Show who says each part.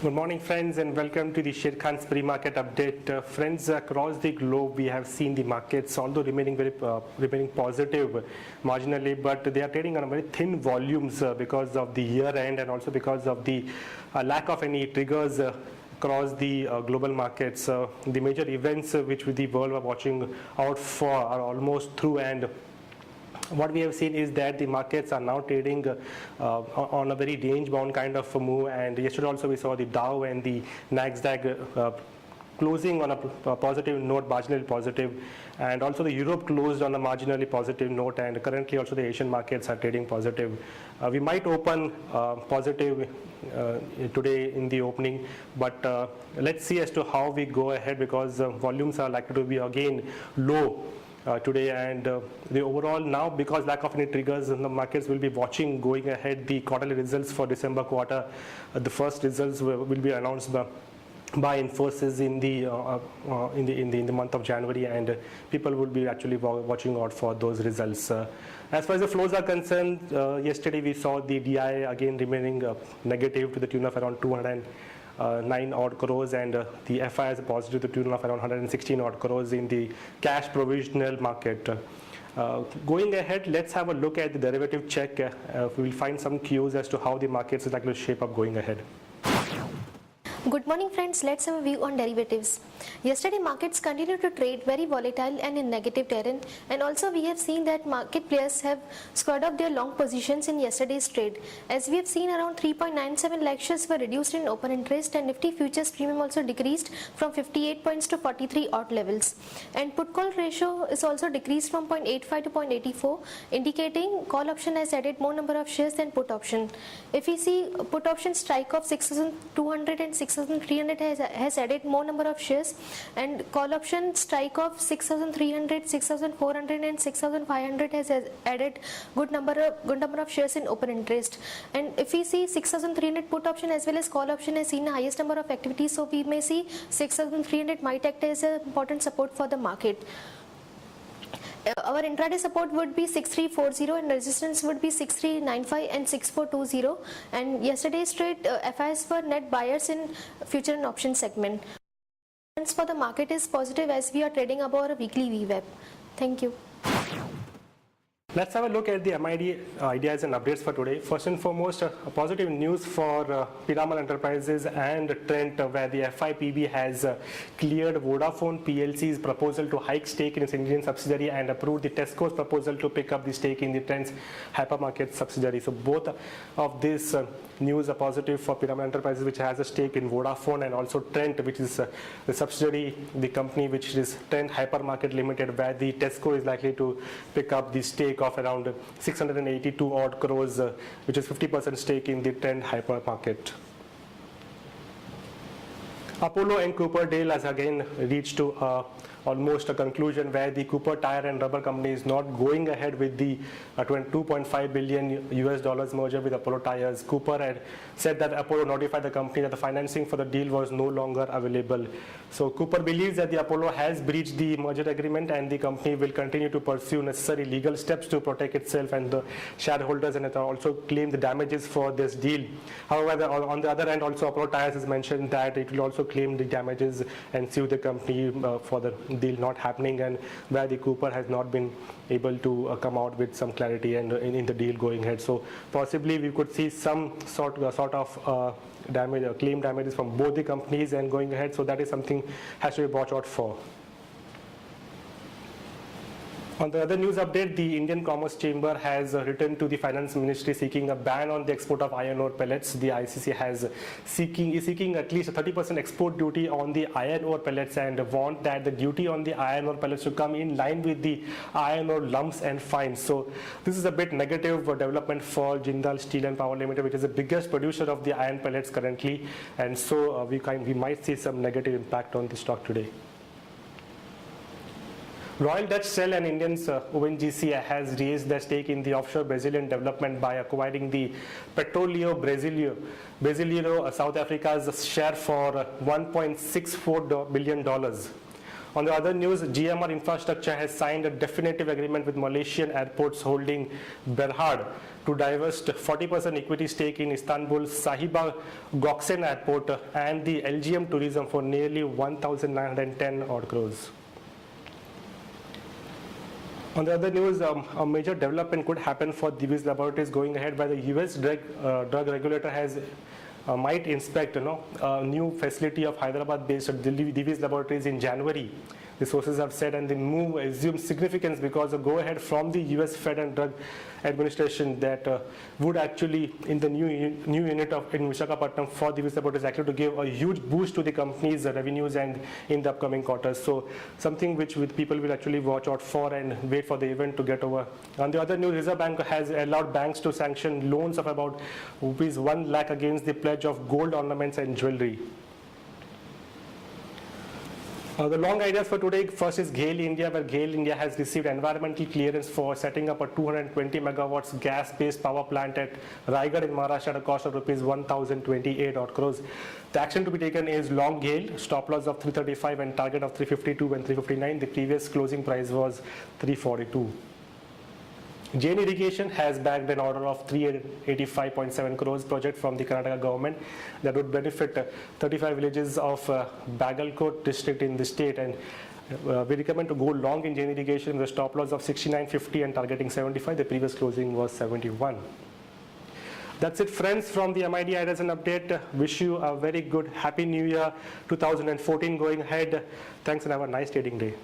Speaker 1: Good morning, friends, and welcome to the Sharekhan's pre-market update. Friends, across the globe, we have seen the markets, although remaining positive marginally, but they are trading on very thin volumes because of the year end and also because of the lack of any triggers across the global markets. The major events which the world are watching out for are almost through, and what we have seen is that the markets are now trading on a very range-bound kind of a move, and yesterday also we saw the Dow and the Nasdaq closing on a positive note, marginally positive, and also the Europe closed on a marginally positive note, and currently also the Asian markets are trading positive. We might open positive today in the opening, but let's see as to how we go ahead, because volumes are likely to be again low today, and the overall now, because lack of any triggers, the markets will be watching going ahead the quarterly results for December quarter. The first results will be announced by Infosys in the month of January, and people will be actually watching out for those results. As far as the flows are concerned, yesterday we saw the DI again remaining negative to the tune of around 209 odd crores, and the FI is positive to the tune of around 116 odd crores in the cash provisional market. Going ahead, let's have a look at the derivative check. We will find some cues as to how the markets is likely to shape up going ahead.
Speaker 2: Good morning, friends. Let's have a view on derivatives. Yesterday markets continued to trade very volatile and in negative terrain, and also we have seen that market players have squared up their long positions in yesterday's trade. As we have seen, around 3.97 lakh shares were reduced in open interest, and Nifty futures premium also decreased from 58 points to 43 odd levels, and put call ratio is also decreased from 0.85 to 0.84, indicating call option has added more number of shares than put option. If we see put option strike of 6,200 and 6,300 has added more number of shares, and call option strike of 6,300, 6,400 and 6,500 has added good number of shares in open interest. And if we see 6,300 put option as well as call option has seen the highest number of activities, so we may see 6,300 might act as an important support for the market. Our intraday support would be 6340 and resistance would be 6395 and 6420, and yesterday's trade FIs were net buyers in future and option segment. For the market is positive as we are trading above our weekly VWAP. Thank you.
Speaker 1: Let's have a look at the MID ideas and updates for today. First and foremost, a positive news for Piramal Enterprises and Trent, where the FIPB has cleared Vodafone PLC's proposal to hike stake in its Indian subsidiary and approved the Tesco's proposal to pick up the stake in the Trent's hypermarket subsidiary. So both of these news are positive for Piramal Enterprises, which has a stake in Vodafone, and also Trent, which is the subsidiary, the company which is Trent Hypermarket Limited, where the Tesco is likely to pick up the stake of around 682 odd crores, which is 50% stake in the Trent Hypermarket. Apollo and Cooper deal has again reached to almost a conclusion, where the Cooper Tire and Rubber Company is not going ahead with the $2.5 billion US merger with Apollo Tires. Cooper had said that Apollo notified the company that the financing for the deal was no longer available. So Cooper believes that the Apollo has breached the merger agreement, and the company will continue to pursue necessary legal steps to protect itself and the shareholders, and it also claim the damages for this deal. However, on the other hand, also Apollo Tires has mentioned that it will also claim the damages and sue the company for the deal not happening, and where the Cooper has not been able to come out with some clarity and in the deal going ahead. So possibly we could see some sort of claim damages from both the companies and going ahead. So that is something has to be watched out for. On the other news update, the Indian Commerce Chamber has written to the Finance Ministry seeking a ban on the export of iron ore pellets. The ICC is seeking at least a 30% export duty on the iron ore pellets, and want that the duty on the iron ore pellets to come in line with the iron ore lumps and fines. So this is a bit negative development for Jindal Steel and Power Limited, which is the biggest producer of the iron pellets currently, and so we might see some negative impact on the stock today. Royal Dutch Shell and Indians ONGC has raised their stake in the offshore Brazilian development by acquiring the Petróleo Brasileiro, South Africa's share for $1.64 billion. On the other news, GMR Infrastructure has signed a definitive agreement with Malaysian Airports Holding Berhad to divest 40% equity stake in Istanbul's Sahiba Gökçen Airport and the LGM Tourism for nearly 1,910 odd crores. On the other news, a major development could happen for Divi's Laboratories going ahead, where the US drug regulator has might inspect a new facility of Hyderabad-based Divi's Laboratories in January. The sources have said, and the move assumes significance because a go-ahead from the US Fed and Drug Administration that would actually, in the new unit in Visakhapatnam for Divi's Laboratories, actually to give a huge boost to the company's revenues and in the upcoming quarters. So something which people will actually watch out for and wait for the event to get over. On the other news, Reserve Bank has allowed banks to sanction loans of about rupees 1 lakh against the pledge of gold ornaments and jewelry. The long ideas for today, first is GAIL India, where GAIL India has received environmental clearance for setting up a 220 megawatts gas-based power plant at Raigad in Maharashtra at a cost of rupees 1,028 odd crores. The action to be taken is long GAIL, stop loss of 335 and target of 352 and 359. The previous closing price was 342. Jain Irrigation has bagged an order of 385.7 crores project from the Karnataka government that would benefit 35 villages of Bagalkot district in the state, and we recommend to go long in Jain Irrigation with a stop loss of 69.50 and targeting 75. The previous closing was 71. That's it, friends, from the MID Ideas and Update. Wish you a very good Happy New Year 2014 going ahead. Thanks and have a nice trading day.